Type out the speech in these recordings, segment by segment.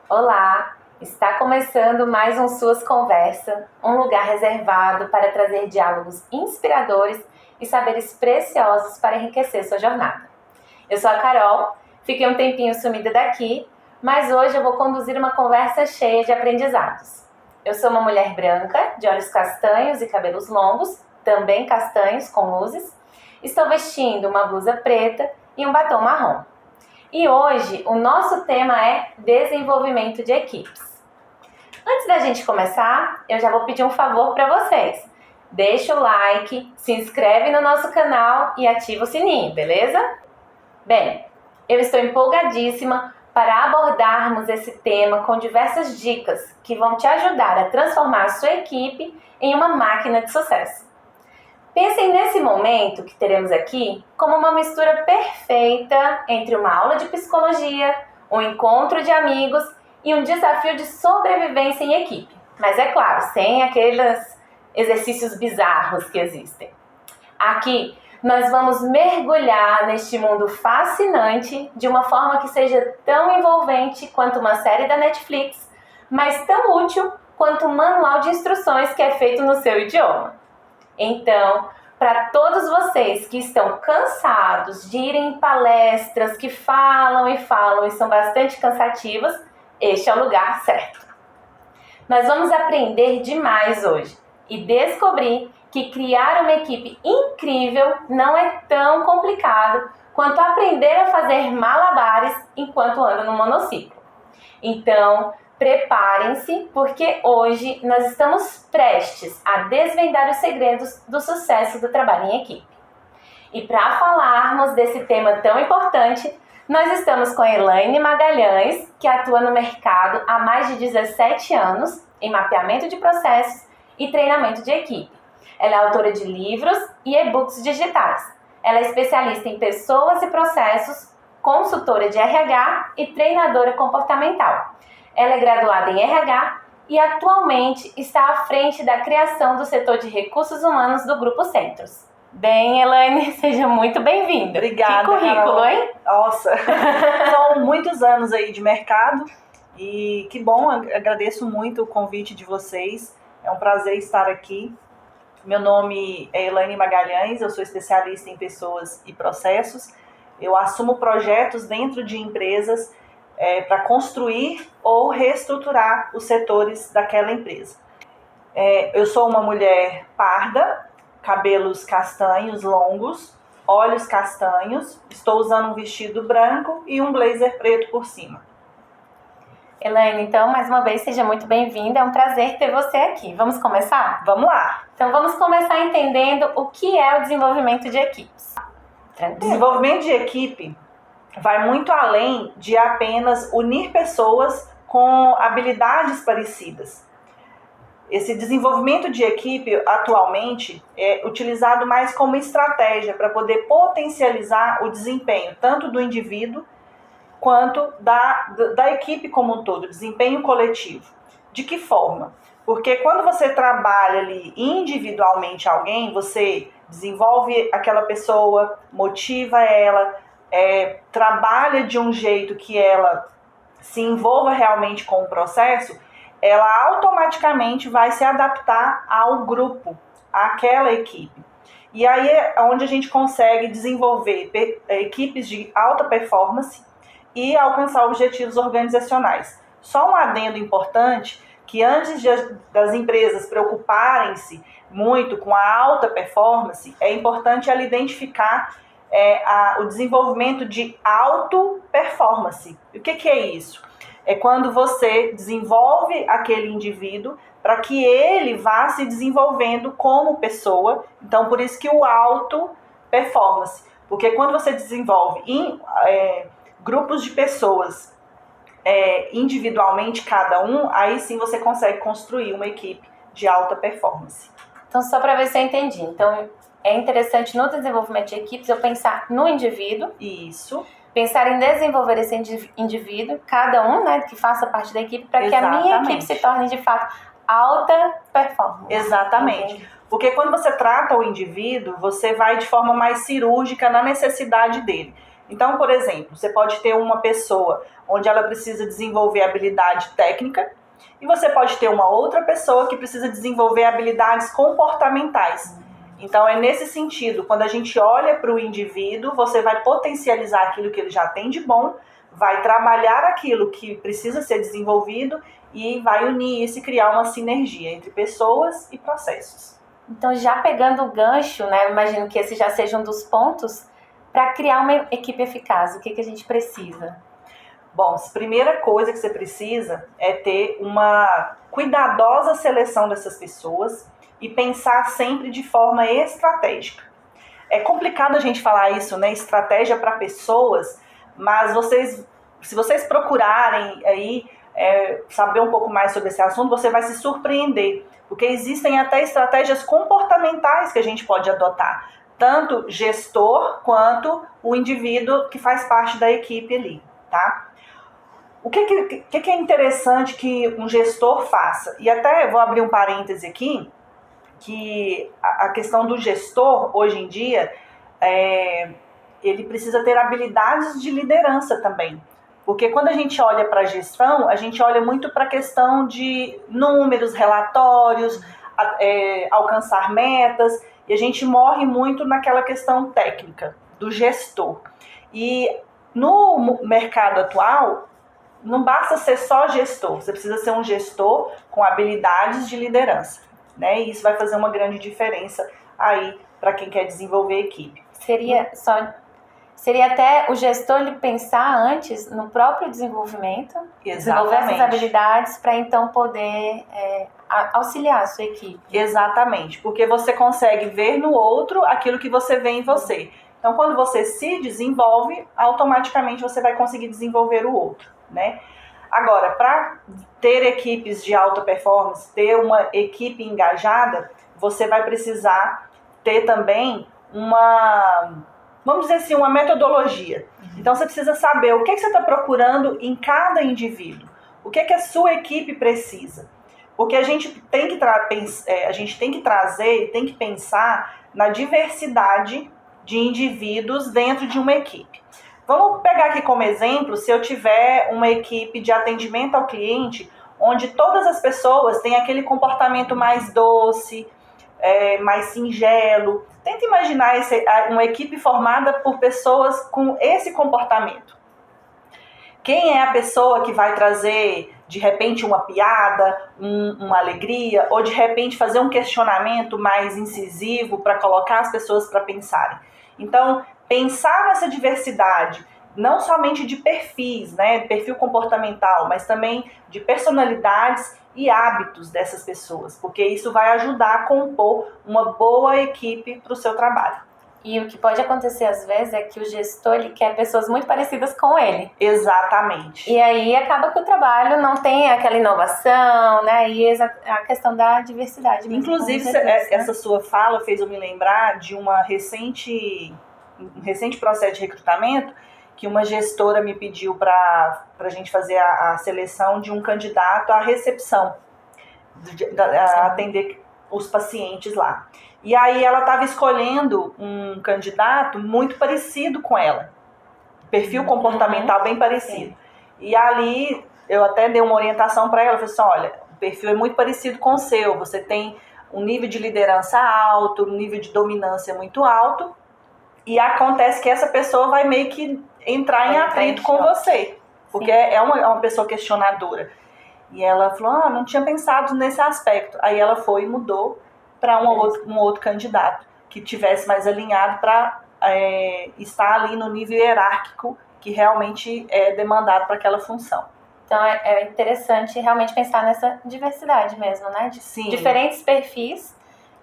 Olá, está começando mais um Suas Conversa, um lugar reservado para trazer diálogos inspiradores e saberes preciosos para enriquecer sua jornada. Eu sou a Carol, fiquei um tempinho sumida daqui, mas hoje eu vou conduzir uma conversa cheia de aprendizados. Eu sou uma mulher branca, de olhos castanhos e cabelos longos, também castanhos com luzes. Estou vestindo uma blusa preta e um batom marrom. E hoje o nosso tema é desenvolvimento de equipes. Antes da gente começar, eu já vou pedir um favor para vocês. Deixa o like, se inscreve no nosso canal e ativa o sininho, beleza? Bem, eu estou empolgadíssima para abordarmos esse tema com diversas dicas que vão te ajudar a transformar a sua equipe em uma máquina de sucesso. Pensem nesse momento que teremos aqui como uma mistura perfeita entre uma aula de psicologia, um encontro de amigos e um desafio de sobrevivência em equipe. Mas é claro, sem aqueles exercícios bizarros que existem. Aqui nós vamos mergulhar neste mundo fascinante de uma forma que seja tão envolvente quanto uma série da Netflix, mas tão útil quanto um manual de instruções que é feito no seu idioma. Então, para todos vocês que estão cansados de irem em palestras que falam e são bastante cansativas, este é o lugar certo. Nós vamos aprender demais hoje e descobrir que criar uma equipe incrível não é tão complicado quanto aprender a fazer malabares enquanto anda no monociclo. Então, preparem-se, porque hoje nós estamos prestes a desvendar os segredos do sucesso do trabalho em equipe. E para falarmos desse tema tão importante, nós estamos com a Elaine Magalhães, que atua no mercado há mais de 17 anos em mapeamento de processos e treinamento de equipe. Ela é autora de livros e e-books digitais. Ela é especialista em pessoas e processos, consultora de RH e treinadora comportamental. Ela é graduada em RH e atualmente está à frente da criação do setor de recursos humanos do Grupo Centros. Bem, Elaine, seja muito bem-vinda. Obrigada, que currículo, Carol. Hein? Nossa, são muitos anos aí de mercado e que bom, agradeço muito o convite de vocês. É um prazer estar aqui. Meu nome é Elaine Magalhães, eu sou especialista em pessoas e processos. Eu assumo projetos dentro de empresas para construir ou reestruturar os setores daquela empresa. Eu sou uma mulher parda, cabelos castanhos longos, olhos castanhos, estou usando um vestido branco e um blazer preto por cima. Elaine, então, mais uma vez, seja muito bem-vinda, é um prazer ter você aqui. Vamos começar? Vamos lá! Então, vamos começar entendendo o que é o desenvolvimento de equipes. Tranquilo? Desenvolvimento de equipe vai muito além de apenas unir pessoas com habilidades parecidas. Esse desenvolvimento de equipe atualmente é utilizado mais como estratégia para poder potencializar o desempenho tanto do indivíduo quanto da equipe como um todo, desempenho coletivo. De que forma? Porque quando você trabalha ali individualmente alguém, você desenvolve aquela pessoa, motiva ela, trabalha de um jeito que ela se envolva realmente com o processo, ela automaticamente vai se adaptar ao grupo, àquela equipe. E aí é onde a gente consegue desenvolver equipes de alta performance e alcançar objetivos organizacionais. Só um adendo importante, que antes das empresas preocuparem-se muito com a alta performance, é importante ela identificar o desenvolvimento de auto-performance. O que é isso? É quando você desenvolve aquele indivíduo para que ele vá se desenvolvendo como pessoa. Então, por isso que o auto-performance. Porque quando você desenvolve grupos de pessoas individualmente, cada um, aí sim você consegue construir uma equipe de alta performance. Então, só para ver se eu entendi. Então, é interessante no desenvolvimento de equipes eu pensar no indivíduo. Isso. Pensar em desenvolver esse indivíduo, cada um, né, que faça parte da equipe, para que a minha equipe se torne, de fato, alta performance. Exatamente. Entendi. Porque quando você trata o indivíduo, você vai de forma mais cirúrgica na necessidade dele. Então, por exemplo, você pode ter uma pessoa onde ela precisa desenvolver habilidade técnica e você pode ter uma outra pessoa que precisa desenvolver habilidades comportamentais. Então, é nesse sentido, quando a gente olha para o indivíduo, você vai potencializar aquilo que ele já tem de bom, vai trabalhar aquilo que precisa ser desenvolvido e vai unir isso e criar uma sinergia entre pessoas e processos. Então, já pegando o gancho, né, imagino que esse já seja um dos pontos para criar uma equipe eficaz. O que a gente precisa? Bom, a primeira coisa que você precisa é ter uma cuidadosa seleção dessas pessoas e pensar sempre de forma estratégica. É complicado a gente falar isso, né? Estratégia para pessoas, mas se vocês procurarem aí saber um pouco mais sobre esse assunto, você vai se surpreender, porque existem até estratégias comportamentais que a gente pode adotar, tanto gestor quanto o indivíduo que faz parte da equipe ali, tá? O que é interessante que um gestor faça? E até vou abrir um parêntese aqui, que a questão do gestor, hoje em dia, ele precisa ter habilidades de liderança também. Porque quando a gente olha para a gestão, a gente olha muito para a questão de números, relatórios, alcançar metas, e a gente morre muito naquela questão técnica do gestor. E no mercado atual, não basta ser só gestor, você precisa ser um gestor com habilidades de liderança, né? E isso vai fazer uma grande diferença aí para quem quer desenvolver equipe. Seria até o gestor ele pensar antes no próprio desenvolvimento, desenvolver essas habilidades para então poder auxiliar a sua equipe. Exatamente, porque você consegue ver no outro aquilo que você vê em você. Então, quando você se desenvolve, automaticamente você vai conseguir desenvolver o outro, né? Agora, para ter equipes de alta performance, ter uma equipe engajada, você vai precisar ter também vamos dizer assim, uma metodologia. Então, você precisa saber o que você está procurando em cada indivíduo. O que a sua equipe precisa. Porque a gente tem que trazer, tem que pensar na diversidade de indivíduos dentro de uma equipe. Vamos pegar aqui como exemplo, se eu tiver uma equipe de atendimento ao cliente, onde todas as pessoas têm aquele comportamento mais doce, mais singelo. Tenta imaginar uma equipe formada por pessoas com esse comportamento. Quem é a pessoa que vai trazer, de repente, uma piada, uma alegria, ou de repente fazer um questionamento mais incisivo para colocar as pessoas para pensarem? Então, pensar nessa diversidade, não somente de perfis, né, perfil comportamental, mas também de personalidades e hábitos dessas pessoas, porque isso vai ajudar a compor uma boa equipe para o seu trabalho. E o que pode acontecer às vezes é que o gestor ele quer pessoas muito parecidas com ele. Exatamente. E aí acaba que o trabalho não tem aquela inovação, né? E a questão da diversidade. Inclusive, essa sua fala fez eu me lembrar de um recente processo de recrutamento que uma gestora me pediu para a gente fazer a seleção de um candidato à recepção, a atender os pacientes lá. E aí ela estava escolhendo um candidato muito parecido com ela, perfil comportamental bem parecido. Sim. E ali eu até dei uma orientação para ela, falei assim, olha, o perfil é muito parecido com o seu, você tem um nível de liderança alto, um nível de dominância muito alto, e acontece que essa pessoa vai meio que entrar em atrito com você, porque é uma pessoa questionadora. E ela falou, não tinha pensado nesse aspecto. Aí ela foi e mudou para um outro candidato que tivesse mais alinhado para estar ali no nível hierárquico que realmente é demandado para aquela função. Então é interessante realmente pensar nessa diversidade mesmo, né? Sim. Diferentes perfis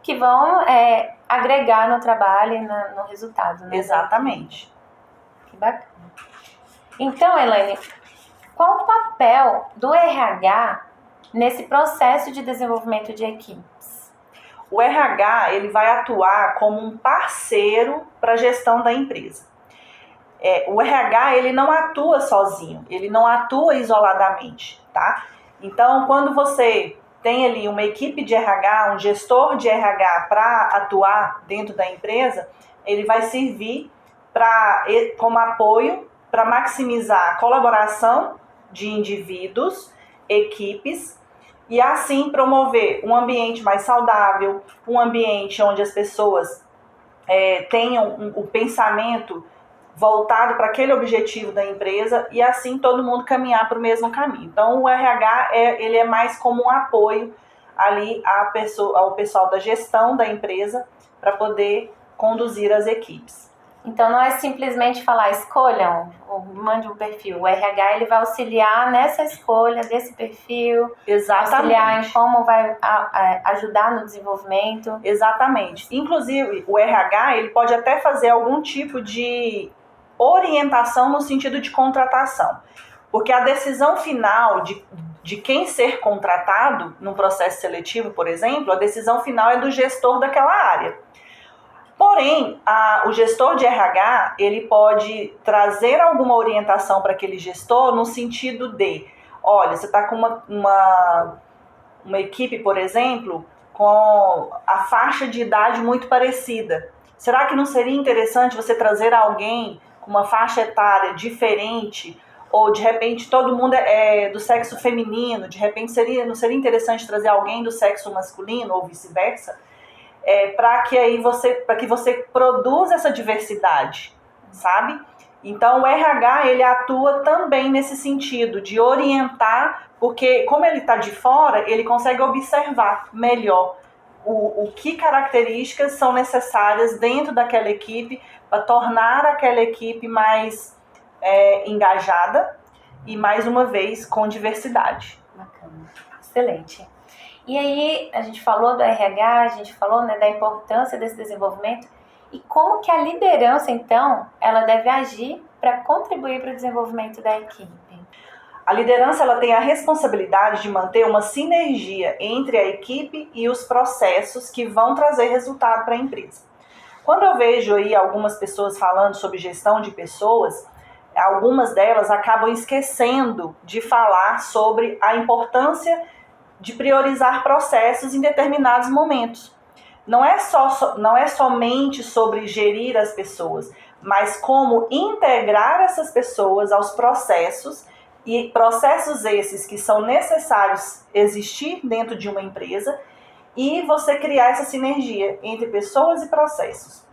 que vão agregar no trabalho e no resultado, né? Exatamente. Que bacana. Então, Elaine, qual o papel do RH nesse processo de desenvolvimento de equipes? O RH ele vai atuar como um parceiro para a gestão da empresa. O RH ele não atua sozinho, ele não atua isoladamente, tá? Então, quando você tem ali uma equipe de RH, um gestor de RH para atuar dentro da empresa, ele vai servir como apoio para maximizar a colaboração de indivíduos, equipes, e assim promover um ambiente mais saudável, um ambiente onde as pessoas tenham o pensamento voltado para aquele objetivo da empresa e assim todo mundo caminhar para o mesmo caminho. Então o RH ele é mais como um apoio ali ao pessoal da gestão da empresa para poder conduzir as equipes. Então não é simplesmente falar escolham, ou mande um perfil. O RH ele vai auxiliar nessa escolha desse perfil, Exatamente. Auxiliar em como vai ajudar no desenvolvimento. Exatamente. Inclusive o RH ele pode até fazer algum tipo de orientação no sentido de contratação, porque a decisão final de quem ser contratado no processo seletivo, por exemplo, a decisão final é do gestor daquela área. Porém, o gestor de RH, ele pode trazer alguma orientação para aquele gestor no sentido de, olha, você está com uma equipe, por exemplo, com a faixa de idade muito parecida. Será que não seria interessante você trazer alguém com uma faixa etária diferente? Ou, de repente, todo mundo é do sexo feminino, de repente não seria interessante trazer alguém do sexo masculino ou vice-versa? Para que você produza essa diversidade, sabe? Então o RH ele atua também nesse sentido de orientar, porque como ele está de fora, ele consegue observar melhor o que características são necessárias dentro daquela equipe para tornar aquela equipe mais engajada e, mais uma vez, com diversidade. Bacana, excelente. E aí, a gente falou do RH, a gente falou, né, da importância desse desenvolvimento e como que a liderança, então, ela deve agir para contribuir para o desenvolvimento da equipe. A liderança ela tem a responsabilidade de manter uma sinergia entre a equipe e os processos que vão trazer resultado para a empresa. Quando eu vejo aí algumas pessoas falando sobre gestão de pessoas, algumas delas acabam esquecendo de falar sobre a importância de priorizar processos em determinados momentos. Não é somente sobre gerir as pessoas, mas como integrar essas pessoas aos processos, e processos esses que são necessários existir dentro de uma empresa, e você criar essa sinergia entre pessoas e processos.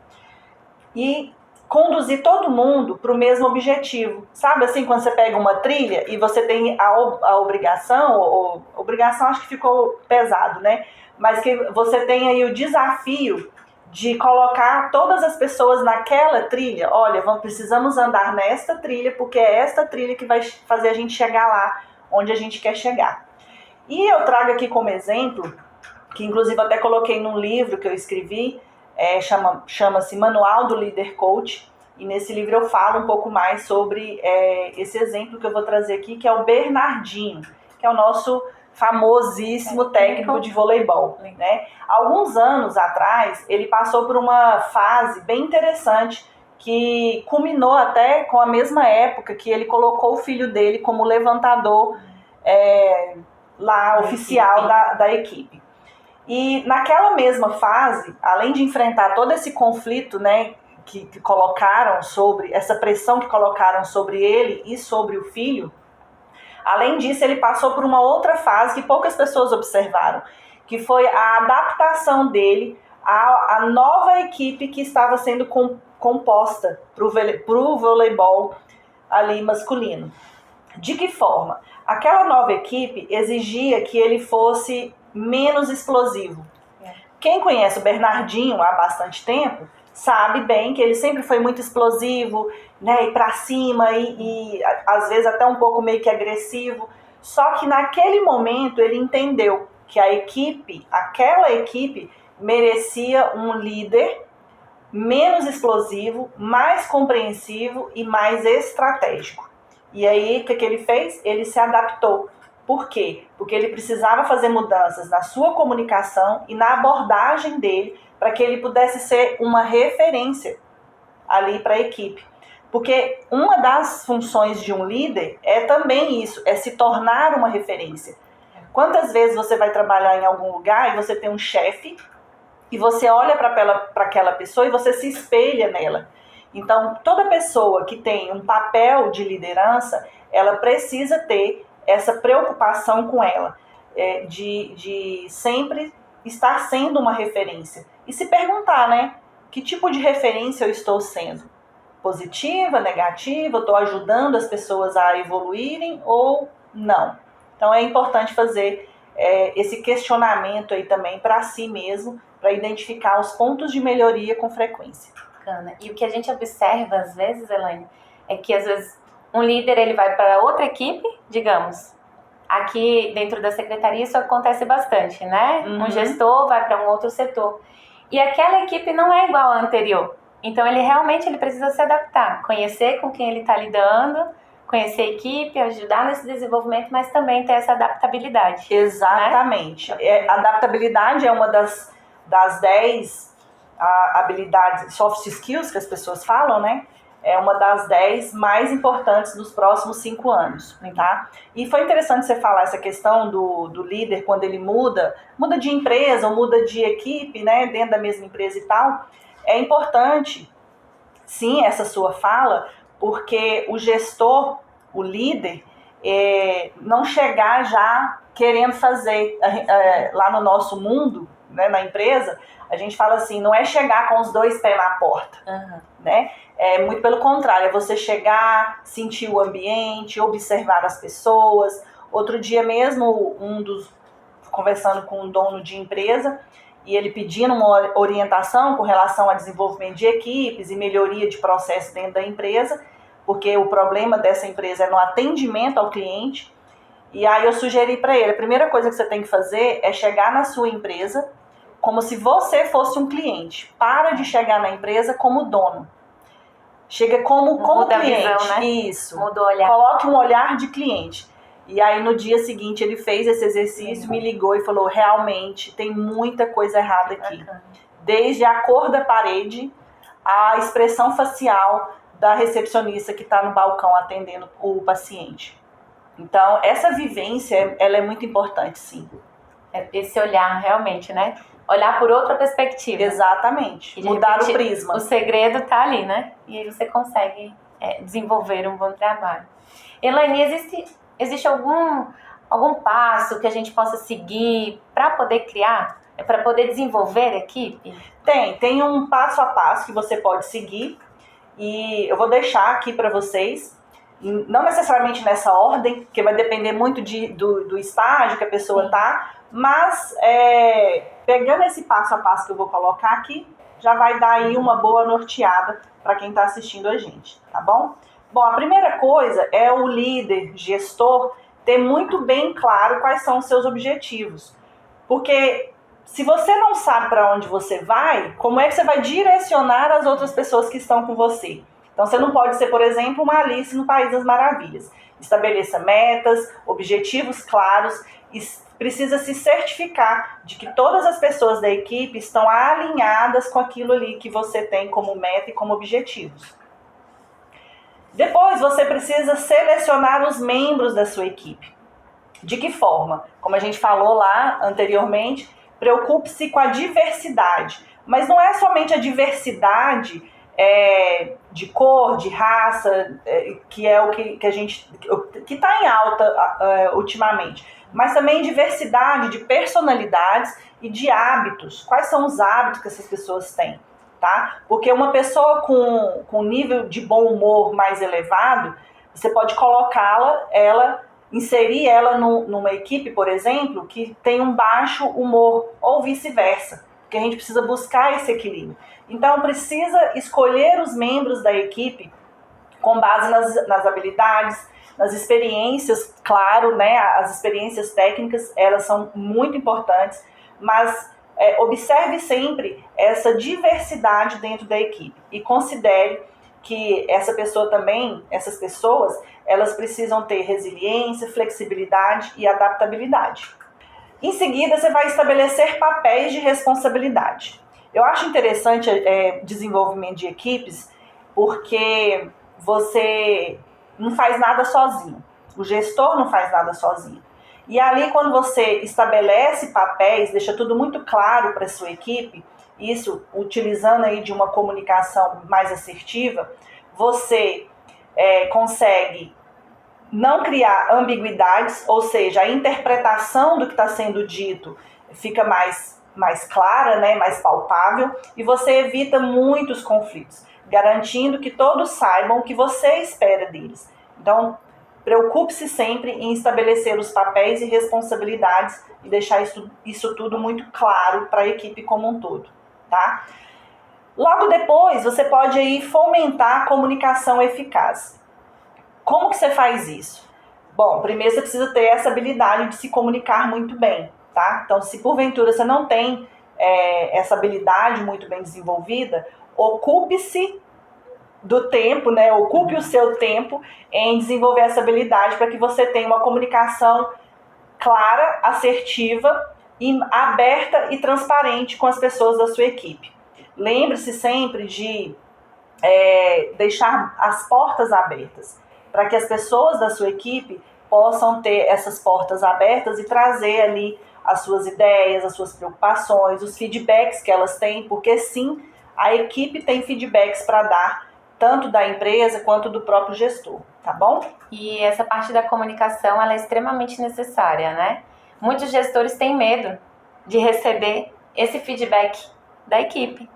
E conduzir todo mundo para o mesmo objetivo. Sabe assim, quando você pega uma trilha e você tem a obrigação, obrigação acho que ficou pesado, né? Mas que você tem aí o desafio de colocar todas as pessoas naquela trilha. Olha, precisamos andar nesta trilha, porque é esta trilha que vai fazer a gente chegar lá onde a gente quer chegar. E eu trago aqui como exemplo, que inclusive até coloquei num livro que eu escrevi, chama-se Manual do Líder Coach, e nesse livro eu falo um pouco mais sobre esse exemplo que eu vou trazer aqui, que é o Bernardinho, que é o nosso famosíssimo técnico de voleibol, né? Alguns anos atrás, ele passou por uma fase bem interessante, que culminou até com a mesma época que ele colocou o filho dele como levantador oficial da equipe. E naquela mesma fase, além de enfrentar todo esse conflito, né, que colocaram sobre, essa pressão que colocaram sobre ele e sobre o filho, além disso ele passou por uma outra fase que poucas pessoas observaram, que foi a adaptação dele à nova equipe que estava sendo composta para o voleibol ali masculino. De que forma? Aquela nova equipe exigia que ele fosse menos explosivo. Quem conhece o Bernardinho há bastante tempo sabe bem que ele sempre foi muito explosivo, né, ir para cima e às vezes até um pouco meio que agressivo. Só que naquele momento ele entendeu que aquela equipe merecia um líder menos explosivo, mais compreensivo e mais estratégico. E aí o que ele fez? Ele se adaptou. Por quê? Porque ele precisava fazer mudanças na sua comunicação e na abordagem dele para que ele pudesse ser uma referência ali para a equipe. Porque uma das funções de um líder é também isso, é se tornar uma referência. Quantas vezes você vai trabalhar em algum lugar e você tem um chefe e você olha para aquela pessoa e você se espelha nela. Então, toda pessoa que tem um papel de liderança, ela precisa ter essa preocupação com ela, de sempre estar sendo uma referência. E se perguntar, né? Que tipo de referência eu estou sendo? Positiva, negativa? Estou ajudando as pessoas a evoluírem ou não? Então, é importante fazer esse questionamento aí também para si mesmo, para identificar os pontos de melhoria com frequência. Bacana. E o que a gente observa às vezes, Elaine, é que às vezes um líder ele vai para outra equipe, digamos, aqui dentro da secretaria isso acontece bastante, né? Um gestor vai para um outro setor e aquela equipe não é igual à anterior. Então ele realmente precisa se adaptar, conhecer com quem ele está lidando, conhecer a equipe, ajudar nesse desenvolvimento, mas também ter essa adaptabilidade. Exatamente. Né? Adaptabilidade é uma das 10 habilidades, soft skills que as pessoas falam, né? É uma das 10 mais importantes dos próximos 5 anos, tá? E foi interessante você falar essa questão do líder, quando ele muda de empresa ou muda de equipe, né? Dentro da mesma empresa e tal. É importante, sim, essa sua fala, porque o gestor, o líder, não chegar já querendo fazer, lá no nosso mundo, né, na empresa, a gente fala assim, não é chegar com os 2 pés na porta, né? É muito pelo contrário, é você chegar, sentir o ambiente, observar as pessoas. Outro dia mesmo, conversando com um dono de empresa, e ele pedindo uma orientação com relação a desenvolvimento de equipes e melhoria de processo dentro da empresa, porque o problema dessa empresa é no atendimento ao cliente. E aí eu sugeri para ele, a primeira coisa que você tem que fazer é chegar na sua empresa como se você fosse um cliente. Para de chegar na empresa como dono. Chega como cliente. Visão, né? Isso. Muda o olhar. Coloque um olhar de cliente. E aí no dia seguinte ele fez esse exercício, me ligou e falou, realmente tem muita coisa errada aqui. Desde a cor da parede, a expressão facial da recepcionista que está no balcão atendendo o paciente. Então, essa vivência, ela é muito importante, sim. Esse olhar, realmente, né? Olhar por outra perspectiva. Exatamente. Mudar o prisma. O segredo está ali, né? E aí você consegue desenvolver um bom trabalho. Elaine, existe algum passo que a gente possa seguir para poder criar, para poder desenvolver a equipe? Tem um passo a passo que você pode seguir e eu vou deixar aqui para vocês, não necessariamente nessa ordem, porque vai depender muito do estágio que a pessoa está, mas pegando esse passo a passo que eu vou colocar aqui, já vai dar aí uma boa norteada para quem está assistindo a gente, tá bom? Bom, a primeira coisa é o líder, gestor, ter muito bem claro quais são os seus objetivos. Porque se você não sabe para onde você vai, como é que você vai direcionar as outras pessoas que estão com você? Então você não pode ser, por exemplo, uma Alice no País das Maravilhas. Estabeleça metas, objetivos claros e precisa se certificar de que todas as pessoas da equipe estão alinhadas com aquilo ali que você tem como meta e como objetivos. Depois você precisa selecionar os membros da sua equipe. De que forma? Como a gente falou lá anteriormente, preocupe-se com a diversidade. Mas não é somente a diversidade de cor, de raça, que é o que está em alta ultimamente. Mas também diversidade de personalidades e de hábitos. Quais são os hábitos que essas pessoas têm? Tá? Porque uma pessoa com nível de bom humor mais elevado, você pode inserir ela numa equipe, por exemplo, que tem um baixo humor, ou vice-versa, porque a gente precisa buscar esse equilíbrio. Então, precisa escolher os membros da equipe com base nas habilidades, nas experiências, claro, né? As experiências técnicas, elas são muito importantes, mas observe sempre essa diversidade dentro da equipe e considere que essas pessoas, elas precisam ter resiliência, flexibilidade e adaptabilidade. Em seguida, você vai estabelecer papéis de responsabilidade. Eu acho interessante desenvolvimento de equipes porque você não faz nada sozinho. O gestor não faz nada sozinho. E ali, quando você estabelece papéis, deixa tudo muito claro para a sua equipe, isso utilizando aí de uma comunicação mais assertiva, você consegue não criar ambiguidades, ou seja, a interpretação do que está sendo dito fica mais clara, né, mais palpável, e você evita muitos conflitos, garantindo que todos saibam o que você espera deles. Então, preocupe-se sempre em estabelecer os papéis e responsabilidades e deixar isso tudo muito claro para a equipe como um todo, tá? Logo depois, você pode aí fomentar a comunicação eficaz. Como que você faz isso? Bom, primeiro você precisa ter essa habilidade de se comunicar muito bem, tá? Então, se porventura você não tem essa habilidade muito bem desenvolvida, ocupe-se do tempo, né? Ocupe o seu tempo em desenvolver essa habilidade para que você tenha uma comunicação clara, assertiva, aberta e transparente com as pessoas da sua equipe. Lembre-se sempre de deixar as portas abertas, para que as pessoas da sua equipe possam ter essas portas abertas e trazer ali as suas ideias, as suas preocupações, os feedbacks que elas têm, porque sim, a equipe tem feedbacks para dar, tanto da empresa quanto do próprio gestor, tá bom? E essa parte da comunicação, ela é extremamente necessária, né? Muitos gestores têm medo de receber esse feedback da equipe.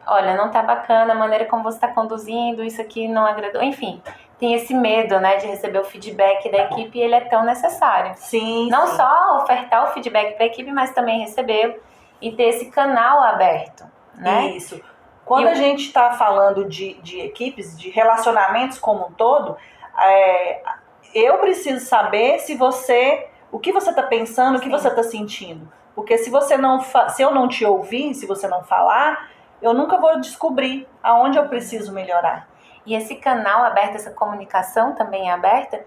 Olha, não tá bacana a maneira como você está conduzindo, isso aqui não agradou, enfim. Tem esse medo, né, de receber o feedback da equipe e ele é tão necessário. Sim. Não só ofertar o feedback para a equipe, mas também recebê-lo e ter esse canal aberto, né? Isso. Quando a gente está falando de equipes, de relacionamentos como um todo, eu preciso saber o que você está pensando, o que você está sentindo. Porque se eu não te ouvir, se você não falar, eu nunca vou descobrir aonde eu preciso melhorar. E esse canal aberto, essa comunicação também aberta,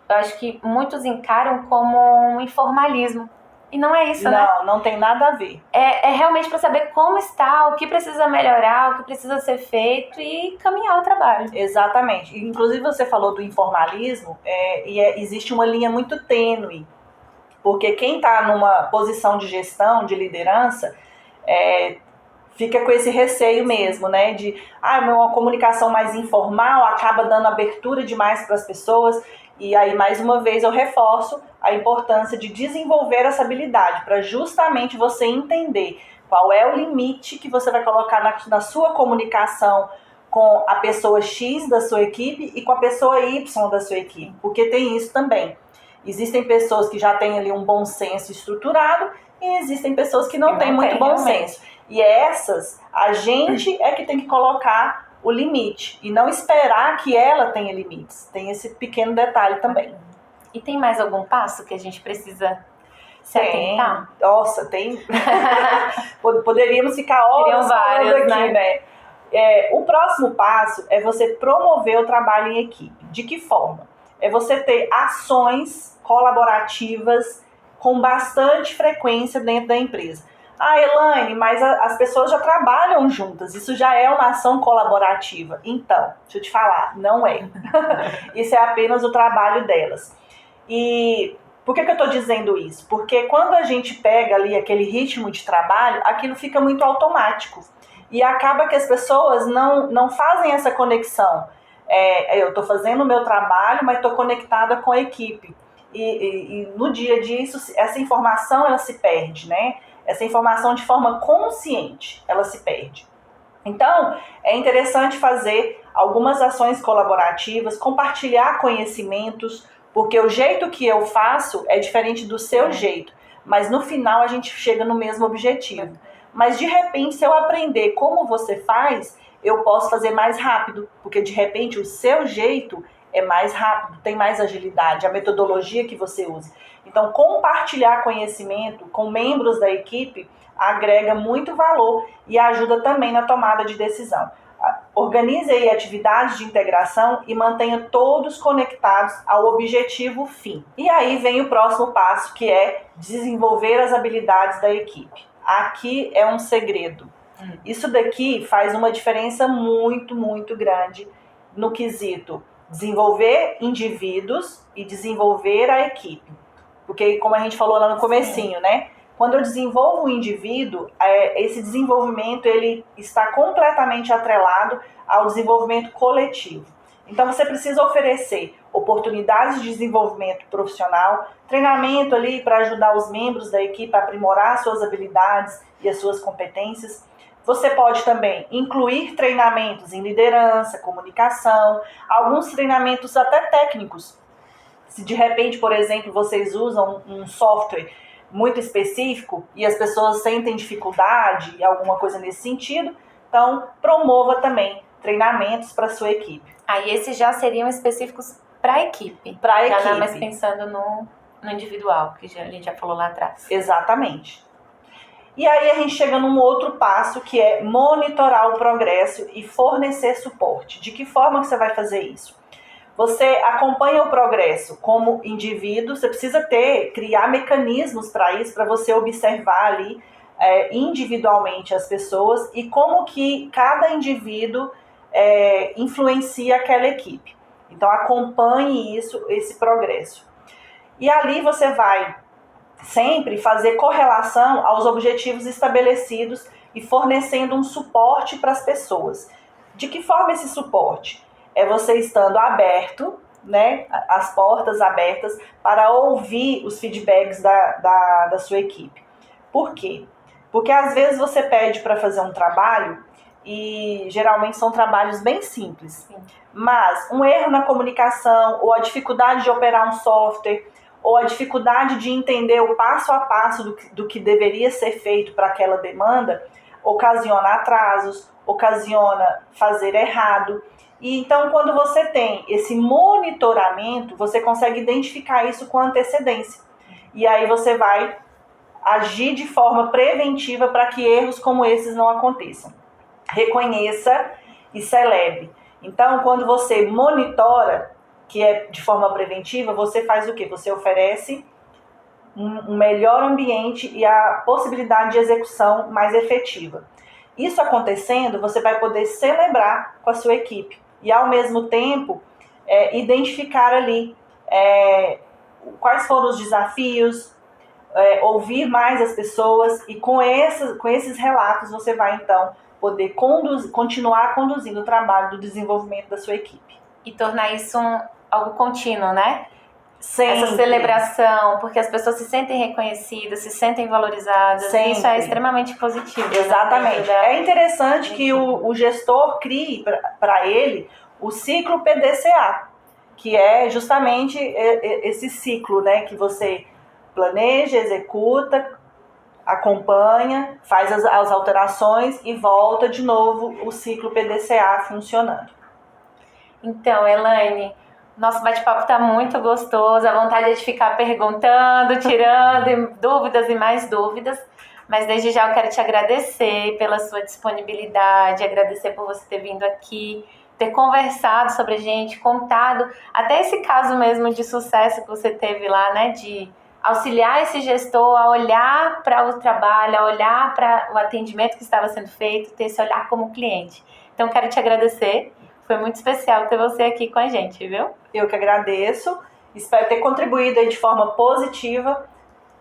eu acho que muitos encaram como um informalismo. E não é isso, né? Não tem nada a ver. É realmente para saber como está, o que precisa melhorar, o que precisa ser feito e caminhar o trabalho. Exatamente. Inclusive você falou do informalismo, existe uma linha muito tênue. Porque quem está numa posição de gestão, de liderança, fica com esse receio mesmo, né? De uma comunicação mais informal acaba dando abertura demais para as pessoas. E aí, mais uma vez, eu reforço a importância de desenvolver essa habilidade para justamente você entender qual é o limite que você vai colocar na sua comunicação com a pessoa X da sua equipe e com a pessoa Y da sua equipe. Porque tem isso também. Existem pessoas que já têm ali um bom senso estruturado e existem pessoas que não têm muito bom senso. E essas, a gente é que tem que colocar o limite e não esperar que ela tenha limites. Tem esse pequeno detalhe também. E tem mais algum passo que a gente precisa se atentar? Nossa, tem. Poderíamos ficar horas falando aqui, né? O próximo passo é você promover o trabalho em equipe. De que forma? É você ter ações colaborativas com bastante frequência dentro da empresa. Elaine, mas as pessoas já trabalham juntas, isso já é uma ação colaborativa. Então, deixa eu te falar, não é. Isso é apenas o trabalho delas. E por que eu estou dizendo isso? Porque quando a gente pega ali aquele ritmo de trabalho, aquilo fica muito automático. E acaba que as pessoas não fazem essa conexão. Eu estou fazendo o meu trabalho, mas estou conectada com a equipe. E no dia a dia, essa informação ela se perde, né? Essa informação de forma consciente, ela se perde. Então, é interessante fazer algumas ações colaborativas, compartilhar conhecimentos, porque o jeito que eu faço é diferente do seu jeito, mas no final a gente chega no mesmo objetivo. Mas de repente, se eu aprender como você faz, eu posso fazer mais rápido, porque de repente o seu jeito é mais rápido, tem mais agilidade, a metodologia que você usa. Então, compartilhar conhecimento com membros da equipe agrega muito valor e ajuda também na tomada de decisão. Organize aí atividades de integração e mantenha todos conectados ao objetivo fim. E aí vem o próximo passo, que é desenvolver as habilidades da equipe. Aqui é um segredo. Isso daqui faz uma diferença muito, muito grande no quesito desenvolver indivíduos e desenvolver a equipe. Porque, como a gente falou lá no comecinho, né? Quando eu desenvolvo um indivíduo, esse desenvolvimento ele está completamente atrelado ao desenvolvimento coletivo. Então você precisa oferecer oportunidades de desenvolvimento profissional, treinamento ali para ajudar os membros da equipe a aprimorar suas habilidades e as suas competências. Você pode também incluir treinamentos em liderança, comunicação, alguns treinamentos até técnicos. Se de repente, por exemplo, vocês usam um software muito específico e as pessoas sentem dificuldade e alguma coisa nesse sentido, então promova também treinamentos para a sua equipe. Aí esses já seriam específicos para a equipe. Para a já equipe. não é mais pensando no individual, que a gente já falou lá atrás. Exatamente. E aí a gente chega num outro passo, que é monitorar o progresso e fornecer suporte. De que forma que você vai fazer isso? Você acompanha o progresso como indivíduo, você precisa criar mecanismos para isso, para você observar ali individualmente as pessoas e como que cada indivíduo influencia aquela equipe. Então acompanhe esse progresso. E ali você vai sempre fazer correlação aos objetivos estabelecidos e fornecendo um suporte para as pessoas. De que forma esse suporte? É você estando aberto, né, as portas abertas para ouvir os feedbacks da sua equipe. Por quê? Porque às vezes você pede para fazer um trabalho e geralmente são trabalhos bem simples. Sim. Mas um erro na comunicação ou a dificuldade de operar um software ou a dificuldade de entender o passo a passo do que deveria ser feito para aquela demanda ocasiona atrasos, ocasiona fazer errado. E então, quando você tem esse monitoramento, você consegue identificar isso com antecedência. E aí você vai agir de forma preventiva para que erros como esses não aconteçam. Reconheça e celebre. Então, quando você monitora, que é de forma preventiva, você faz o quê? Você oferece um melhor ambiente e a possibilidade de execução mais efetiva. Isso acontecendo, você vai poder celebrar com a sua equipe e, ao mesmo tempo, identificar ali quais foram os desafios, ouvir mais as pessoas e com esses relatos você vai, então, poder continuar conduzindo o trabalho do desenvolvimento da sua equipe. E tornar isso algo contínuo, né? Sempre. Essa celebração, porque as pessoas se sentem reconhecidas, se sentem valorizadas. Sempre. Isso é extremamente positivo. Exatamente. É interessante que o gestor crie para ele o ciclo PDCA, que é justamente esse ciclo, né, que você planeja, executa, acompanha, faz as alterações e volta de novo o ciclo PDCA funcionando. Então, Elaine, nosso bate-papo está muito gostoso, a vontade é de ficar perguntando, tirando dúvidas e mais dúvidas, mas desde já eu quero te agradecer pela sua disponibilidade, agradecer por você ter vindo aqui, ter conversado sobre a gente, contado até esse caso mesmo de sucesso que você teve lá, né, de auxiliar esse gestor a olhar para o trabalho, a olhar para o atendimento que estava sendo feito, ter esse olhar como cliente. Então, quero te agradecer. Foi muito especial ter você aqui com a gente, viu? Eu que agradeço. Espero ter contribuído aí de forma positiva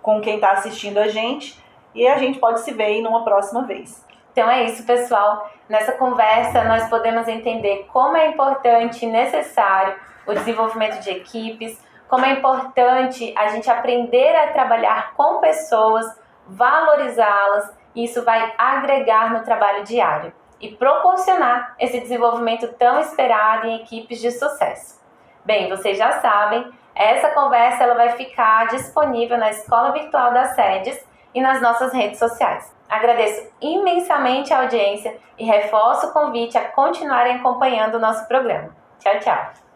com quem está assistindo a gente. E a gente pode se ver aí numa próxima vez. Então é isso, pessoal. Nessa conversa, nós podemos entender como é importante e necessário o desenvolvimento de equipes, como é importante a gente aprender a trabalhar com pessoas, valorizá-las, e isso vai agregar no trabalho diário e proporcionar esse desenvolvimento tão esperado em equipes de sucesso. Bem, vocês já sabem, essa conversa ela vai ficar disponível na Escola Virtual das Sedes e nas nossas redes sociais. Agradeço imensamente a audiência e reforço o convite a continuarem acompanhando o nosso programa. Tchau, tchau!